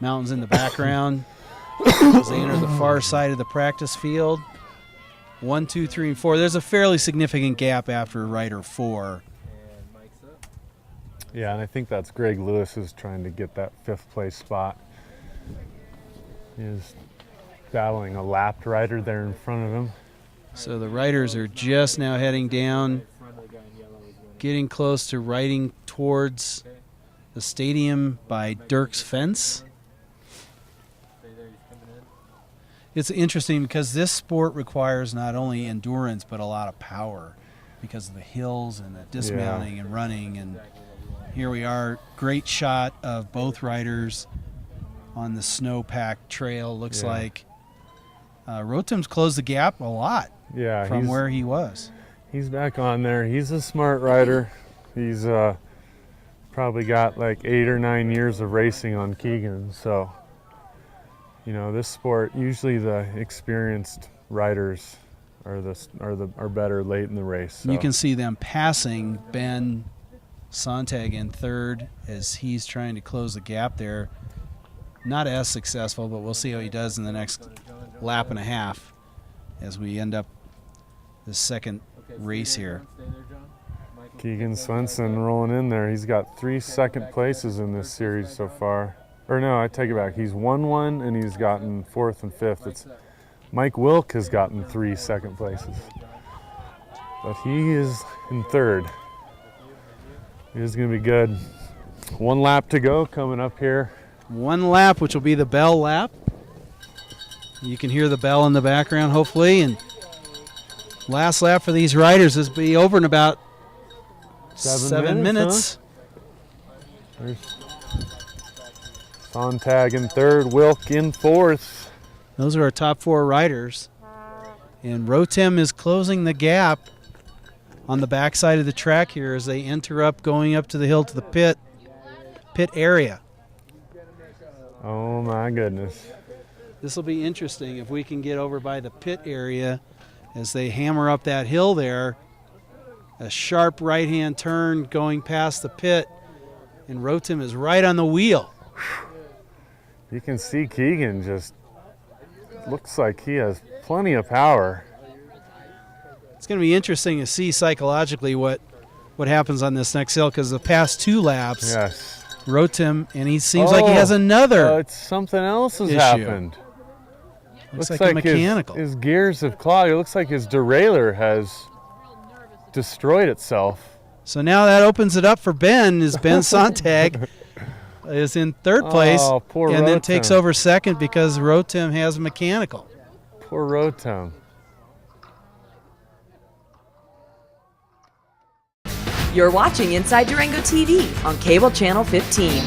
mountains in the background as they enter the far side of the practice field. 1, 2, 3, and 4. There's a fairly significant gap after rider 4. Yeah, and I think that's Greg Lewis is trying to get that 5th place spot. He is battling a lapped rider there in front of him. So the riders are just now heading down, getting close to riding towards the stadium by Dirk's Fence. It's interesting because this sport requires not only endurance but a lot of power because of the hills and the dismounting and running. And here we are, great shot of both riders on the snow-packed trail. Looks like Rotem's closed the gap a lot from where he was. He's back on there. He's a smart rider. He's probably got like 8 or 9 years of racing on Keegan. So, you know, this sport, usually the experienced riders are better late in the race. So. You can see them passing Ben Sontag in 3rd as he's trying to close the gap there. Not as successful, but we'll see how he does in the next lap and a half as we end up the 2nd race here. Keegan Swenson rolling in there. He's got 3 2nd places in this series so far. Or no, I take it back. He's won 1 and he's gotten 4th and 5th. It's Mike Wilk has gotten 3 2nd places. But he is in 3rd. It is going to be good. 1 lap to go coming up here. 1 lap, which will be the bell lap. You can hear the bell in the background, hopefully. And last lap for these riders is be over in about 7 minutes. Huh? There's Sontag in 3rd, Wilk in 4th. Those are our top 4 riders. And Rotem is closing the gap on the backside of the track here as they enter up, going up to the hill to the pit area. Oh my goodness. This will be interesting if we can get over by the pit area as they hammer up that hill there. A sharp right-hand turn going past the pit, and Rotem is right on the wheel. You can see Keegan just looks like he has plenty of power. going to be interesting to see psychologically what happens on this next hill, because the past 2 laps, yes, Rotem, and he seems like he has another. It's something else has issue. happened. Looks like a mechanical. His gears have clogged. It looks like his derailleur has destroyed itself. So now that opens it up for Ben, as Ben Sontag is in 3rd place, and then takes over 2nd because Rotem has a mechanical. Poor Rotem. You're watching Inside Durango TV on Cable Channel 15.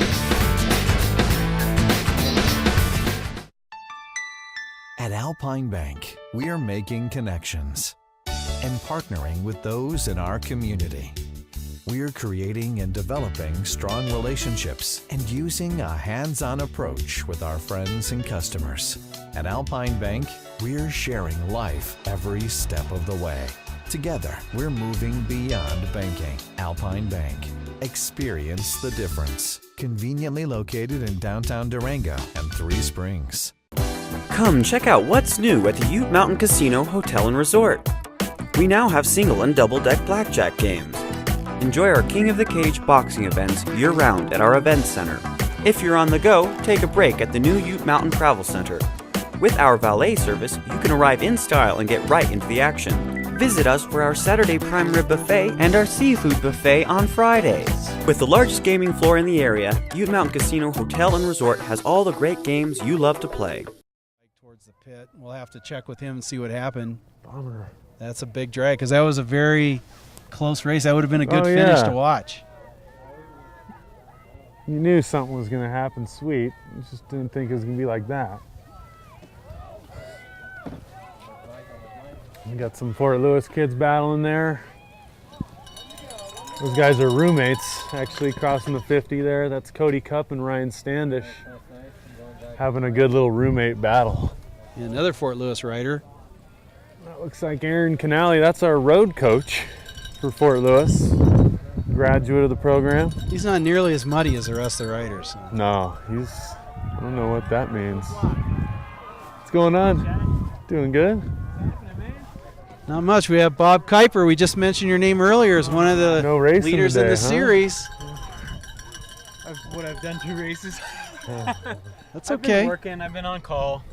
At Alpine Bank, we are making connections and partnering with those in our community. We are creating and developing strong relationships and using a hands-on approach with our friends and customers. At Alpine Bank, we're sharing life every step of the way. Together, we're moving beyond banking. Alpine Bank. Experience the difference. Conveniently located in downtown Durango and 3 Springs. Come check out what's new at the Ute Mountain Casino Hotel and Resort. We now have single and double deck blackjack games. Enjoy our King of the Cage boxing events year-round at our event center. If you're on the go, take a break at the new Ute Mountain Travel Center. With our valet service, you can arrive in style and get right into the action. Visit us for our Saturday prime rib buffet and our seafood buffet on Fridays. With the largest gaming floor in the area, Ute Mountain Casino Hotel and Resort has all the great games you love to play. Towards the pit, we'll have to check with him and see what happened. Bummer. That's a big drag, because that was a very close race. That would have been a good finish to watch. You knew something was going to happen sweet. You just didn't think it was going to be like that. We got some Fort Lewis kids battling there. Those guys are roommates, actually, crossing the 50 there. That's Cody Cupp and Ryan Standish having a good little roommate battle. And another Fort Lewis rider. That looks like Aaron Canali. That's our road coach for Fort Lewis, graduate of the program. He's not nearly as muddy as the rest of the riders. So. No, I don't know what that means. What's going on? Doing good? Not much. We have Bob Kuiper. We just mentioned your name earlier as one of the leaders in the series. I've done 2 races. That's I've okay. Been working. I've been on call.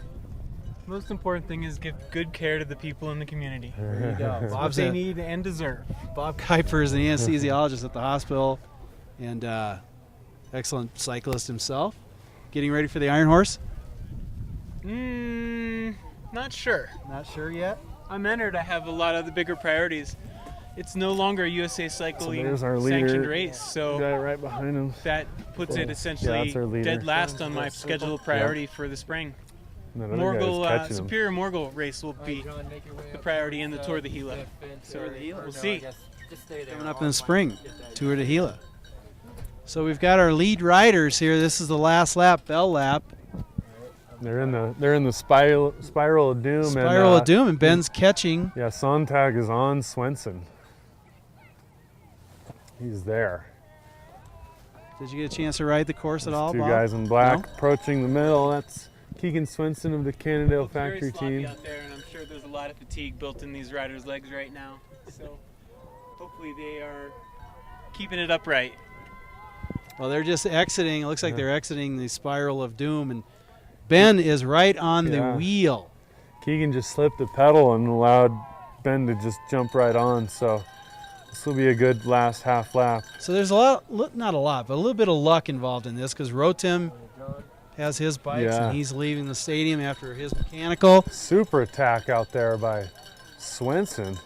Most important thing is give good care to the people in the community. There you go. It's what they need and deserve. Bob Kuiper is an anesthesiologist at the hospital and excellent cyclist himself. Getting ready for the Iron Horse? Not sure. Not sure yet? I'm entered. I have a lot of the bigger priorities. It's no longer a USA Cycling our sanctioned race, so guy right behind him. that puts it essentially dead last on my scheduled priority for the spring. Superior Morgul race will be the priority in the Tour de Gila. So we'll see. Coming up in the spring, Tour de Gila. So we've got our lead riders here. This is the last lap, bell lap. They're in the spiral of doom. Spiral of doom, and Ben's catching. Yeah, Sontag is on Swenson. He's there. Did you get a chance to ride the course at all, 2 Bob? guys in black approaching the middle. That's Keegan Swenson of the Cannondale Factory team. team. Out there, and I'm sure there's a lot of fatigue built in these riders' legs right now. So hopefully they are keeping it upright. Well, they're just exiting. It looks like they're exiting the spiral of doom, and Ben is right on the wheel. Keegan just slipped a pedal and allowed Ben to just jump right on. So this will be a good last half lap. So there's a lot, not a lot, but a little bit of luck involved in this, because Rotem has his bikes and he's leaving the stadium after his mechanical. Super attack out there by Swenson.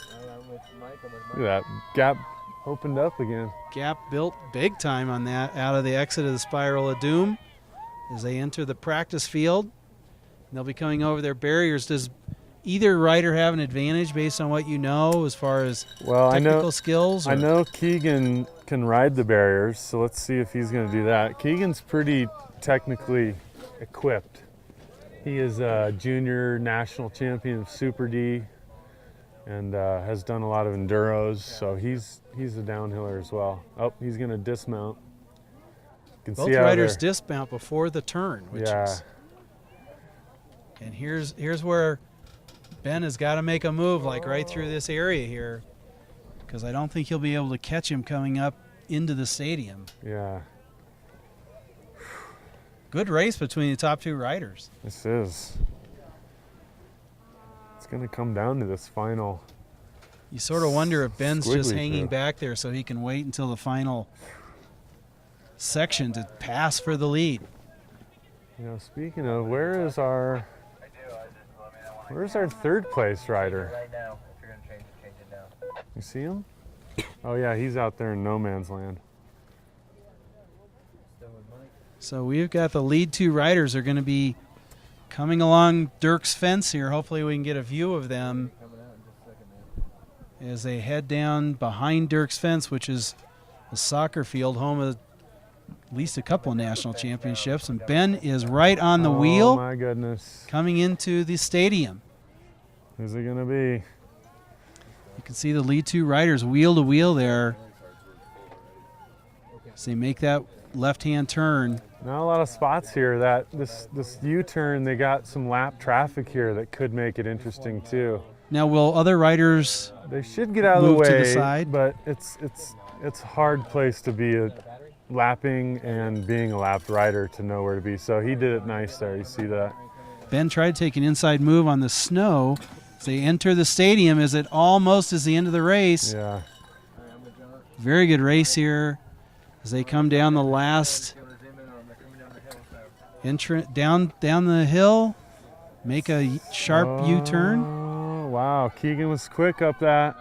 Look at that gap opened up again. Gap built big time on that out of the exit of the spiral of doom as they enter the practice field. And they'll be coming over their barriers. Does either rider have an advantage based on what you know as far as technical skills? I know Keegan can ride the barriers, so let's see if he's going to do that. Keegan's pretty technically equipped. He is a junior national champion of Super D and has done a lot of enduros, so he's a downhiller as well. Oh, he's going to dismount. Both riders dismount before the turn, which is. And here's where Ben has got to make a move like right through this area here, because I don't think he'll be able to catch him coming up into the stadium. Yeah. Good race between the top two riders. This is. It's going to come down to this final. You sort of wonder if Ben's just hanging through. back there so he can wait until the final section to pass for the lead. You know, speaking of, where's our third place rider? You see him? Oh yeah, he's out there in no man's land. So we've got the lead two riders are going to be coming along Dirk's fence here. Hopefully we can get a view of them as they head down behind Dirk's fence, which is a soccer field, home of at least a couple of national championships. And Ben is right on the wheel. Oh my goodness. Coming into the stadium. Who's it going to be? You can see the lead two riders wheel to wheel there as they make that left-hand turn. Not a lot of spots here. That this U-turn, they got some lap traffic here that could make it interesting too. Now, will other riders? They should get out of the move way, to the side? but it's a hard place to be lapping and being a lapped rider to know where to be. So he did it nice there. You see that? Ben tried to take an inside move on the snow. As they enter the stadium, as it almost is the end of the race. Yeah. Very good race here as they come down the last entrance down the hill, make a sharp U-turn. Oh, wow. Keegan was quick up that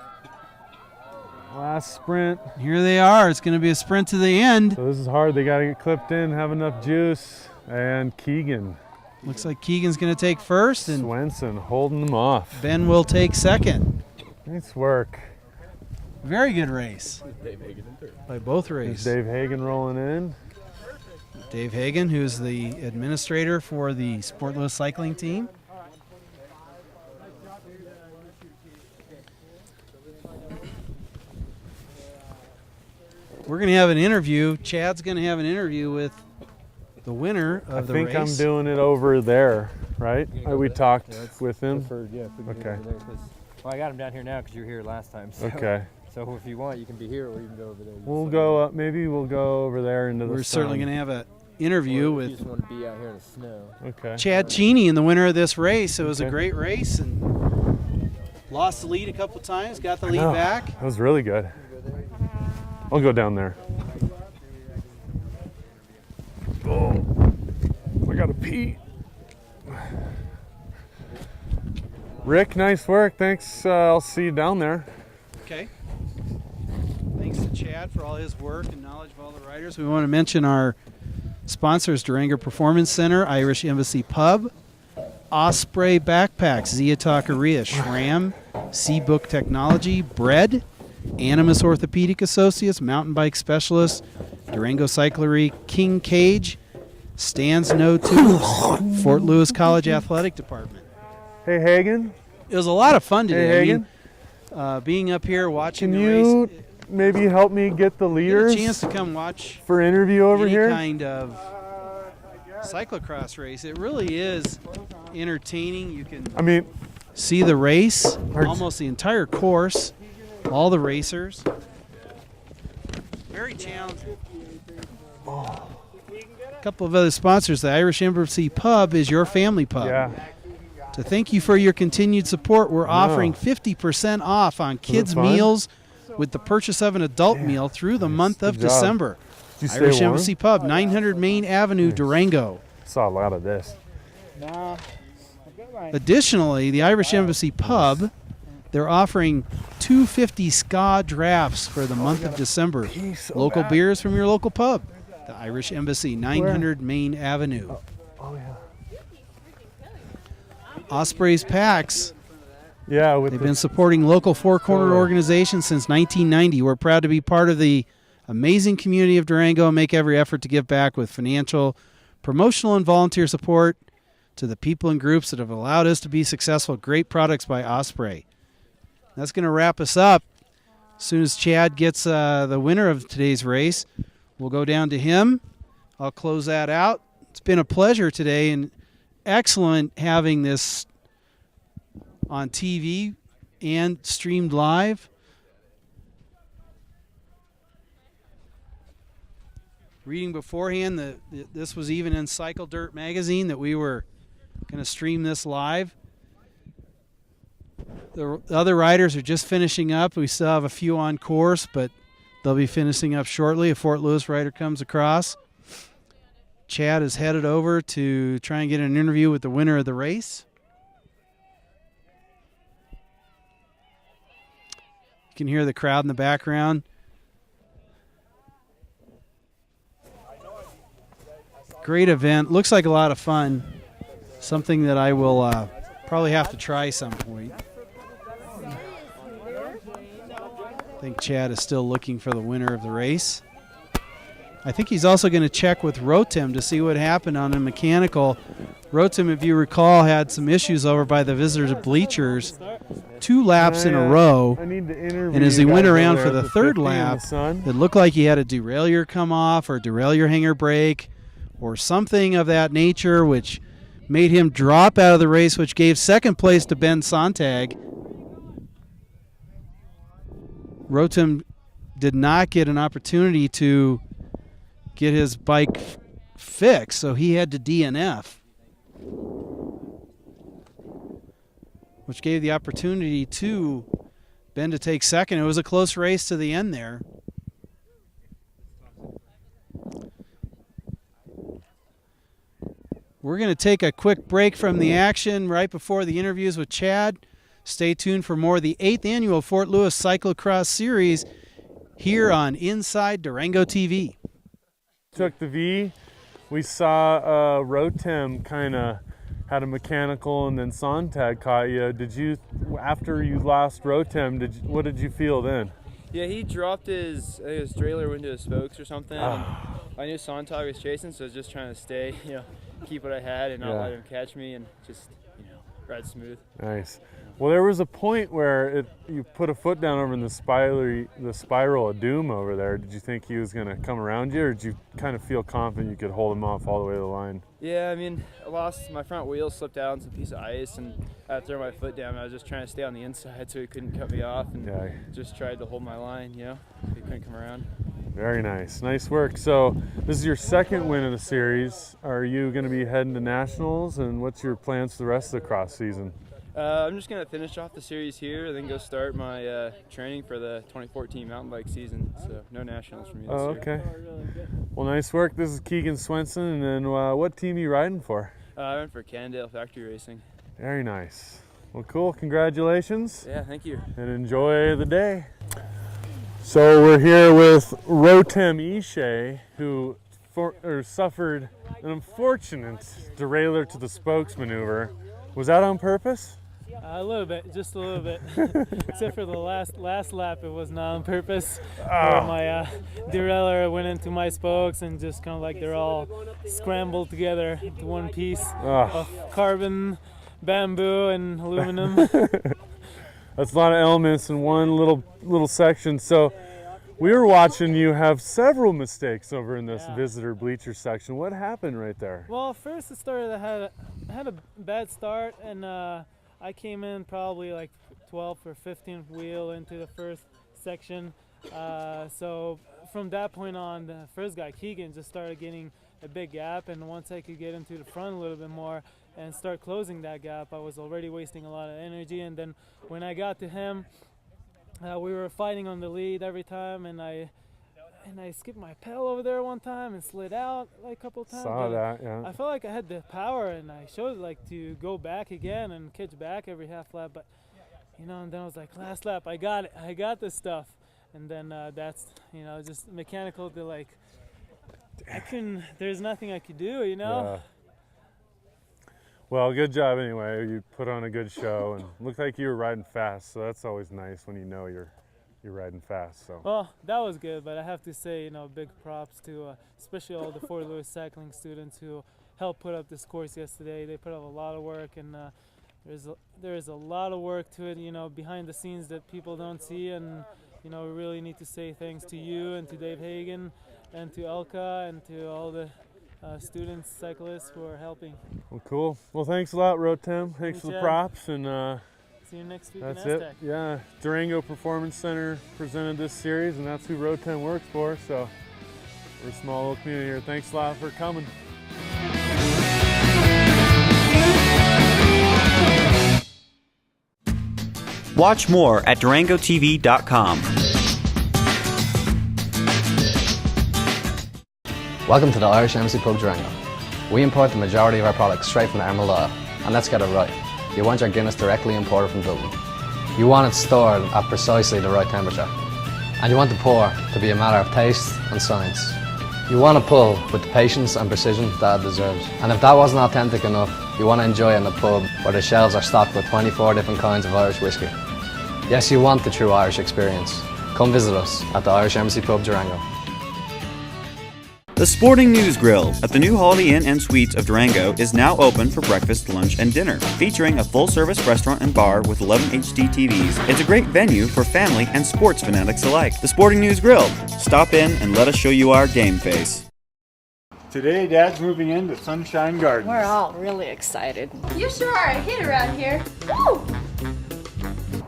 last sprint. Here they are. It's going to be a sprint to the end. So this is hard. They got to get clipped in, have enough juice. And Keegan. Looks like Keegan's going to take first. And Swenson holding them off. Ben will take second. Nice work. Very good race by both races. Dave Hagen rolling in. Dave Hagen, who's the administrator for the Sport Lewis cycling team. We're going to have an interview. Chad's going to have an interview with the winner of the race. I think I'm doing it over there, right? We talked with him. Okay. Well, I got him down here now because you were here last time. So. Okay. So if you want, you can be here or you can go over there. We'll go up. Maybe we'll go over there into the We're sun. certainly going to have an interview or with you just want to be out here in the snow. Okay. Chad Cheney, and the winner of this race. It was a great race and lost the lead a couple times, got the lead back. That was really good. I'll go down there. Oh, I gotta pee. Rick, nice work. Thanks. I'll see you down there. Okay. Thanks to Chad for all his work and knowledge of all the riders. We want to mention our sponsors: Durango Performance Center, Irish Embassy Pub, Osprey Backpacks, Zia Taqueria, Schramm, Seabook Technology, Bread, Animus Orthopedic Associates, Mountain Bike Specialists, Durango Cyclery, King Cage, Stan's No 2, Fort Lewis College Athletic Department. Hey, Hagen. It was a lot of fun today. Hey, Hagen. Being up here watching Can the you race. maybe help me get the leaders? Get a chance to come watch for interview over any here? kind of cyclocross race. It really is entertaining. You can see the race, almost the entire course, all the racers. Very challenging. A couple of other sponsors. The Irish Embassy Pub is your family pub. Yeah. To thank you for your continued support, we're offering 50% off on kids' meals with the purchase of an adult meal through the month of December. Irish Embassy Pub, 900 Main Avenue, Durango. Saw a lot of this. Additionally, the Irish Embassy Pub, they're offering 250 ska drafts for the month of December. Local beers from your local pub. The Irish Embassy, 900 Main Avenue. Oh, yeah. Osprey's Packs. Yeah, they've been supporting local four-cornered organizations since 1990. We're proud to be part of the amazing community of Durango and make every effort to give back with financial, promotional, and volunteer support to the people and groups that have allowed us to be successful. Great products by Osprey. That's going to wrap us up. As soon as Chad gets the winner of today's race, we'll go down to him. I'll close that out. It's been a pleasure today and excellent having this on TV and streamed live. Reading beforehand that this was even in Cycle Dirt magazine that we were going to stream this live. The other riders are just finishing up. We still have a few on course, but they'll be finishing up shortly. A Fort Lewis rider comes across. Chad is headed over to try and get an interview with the winner of the race. You can hear the crowd in the background. Great event. Looks like a lot of fun. Something that I will probably have to try some point. I think Chad is still looking for the winner of the race. I think he's also going to check with Rotem to see what happened on a mechanical. Rotem, if you recall, had some issues over by the visitors' bleachers 2 laps in a row. And as he went around for the 3rd lap, it looked like he had a derailleur come off or derailleur hanger break or something of that nature, which made him drop out of the race, which gave 2nd place to Ben Sontag. Rotem did not get an opportunity to get his bike fixed, so he had to DNF, which gave the opportunity to Ben to take 2nd. It was a close race to the end there. We're going to take a quick break from the action right before the interviews with Chad. Stay tuned for more of the 8th annual Fort Lewis Cyclocross Series here on Inside Durango TV. Took the V. We saw Rotem kind of had a mechanical, and then Sontag caught you. Did you, after you lost Rotem, what did you feel then? Yeah, he dropped his derailleur into his spokes or something. I knew Sontag was chasing, so I was just trying to stay, keep what I had and not let him catch me and just, ride smooth. Nice. Well, there was a point where you put a foot down over in the spiral of doom over there. Did you think he was going to come around you, or did you kind of feel confident you could hold him off all the way to the line? Yeah, I mean, I lost my front wheel, slipped out on some piece of ice, and I had to throw my foot down. I was just trying to stay on the inside so he couldn't cut me off, and just tried to hold my line, He couldn't come around. Very nice. Nice work. So this is your 2nd win of the series. Are you going to be heading to nationals, and what's your plans for the rest of the cross season? I'm just going to finish off the series here and then go start my training for the 2014 mountain bike season. So no nationals for me this year. Okay. Well, nice work. This is Keegan Swenson, and then what team are you riding for? I went for Cannondale Factory Racing. Very nice. Well, cool. Congratulations. Yeah, thank you. And enjoy the day. So we're here with Rotem Ishe, who suffered an unfortunate derailleur to the spokes maneuver. Was that on purpose? A little bit, just a little bit. Except for the last lap, it was not on purpose. My derailleur went into my spokes and just kind of like they're all scrambled together into one piece of carbon, bamboo, and aluminum. That's a lot of elements in one little section. So we were watching you have several mistakes over in this visitor bleacher section. What happened right there? Well, first it started, I had a bad start, and I came in probably like 12th or 15th wheel into the first section. So from that point on, the first guy, Keegan, just started getting a big gap, and once I could get into the front a little bit more and start closing that gap, I was already wasting a lot of energy. And then when I got to him, we were fighting on the lead every time, and I skipped my pedal over there one time and slid out like a couple times. Saw that, yeah. I felt like I had the power, and I showed like to go back again and catch back every half lap, but and then I was like, last lap, I got it, I got this stuff. And then that's just mechanical to like, there's nothing I could do, Yeah. Well, good job anyway. You put on a good show, and looked like you were riding fast, so that's always nice when you know you're riding fast. So. Well, that was good, but I have to say, big props to especially all the Fort Lewis cycling students who helped put up this course yesterday. They put up a lot of work, and there's a lot of work to it, behind the scenes that people don't see, and we really need to say thanks to you and to Dave Hagen and to Elka and to all the students, cyclists who are helping. Well, cool. Well, thanks a lot, Rotem. Thanks for the props, and See you next week That's in it. Aztec. Yeah, Durango Performance Center presented this series, and that's who Road 10 works for. So we're a small little community here. Thanks a lot for coming. Watch more at DurangoTV.com. Welcome to the Irish Embassy Pub Durango. We import the majority of our products straight from Armagh, and let's get it right. You want your Guinness directly imported from Dublin. You want it stored at precisely the right temperature. And you want the pour to be a matter of taste and science. You want to pull with the patience and precision that it deserves. And if that wasn't authentic enough, you want to enjoy it in a pub where the shelves are stocked with 24 different kinds of Irish whiskey. Yes, you want the true Irish experience. Come visit us at the Irish Embassy Pub Durango. The Sporting News Grill at the new Holiday Inn and Suites of Durango is now open for breakfast, lunch, and dinner, featuring a full-service restaurant and bar with 11 HD TVs. It's a great venue for family and sports fanatics alike. The Sporting News Grill. Stop in and let us show you our game face. Today, Dad's moving into Sunshine Gardens. We're all really excited. You sure are a hit around here. Woo!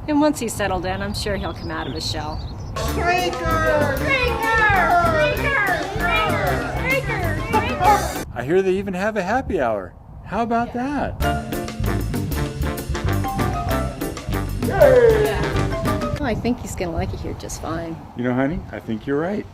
And once he's settled in, I'm sure he'll come out of his shell. I hear they even have a happy hour. How about that? Well, I think he's going to like it here just fine. You know, honey, I think you're right.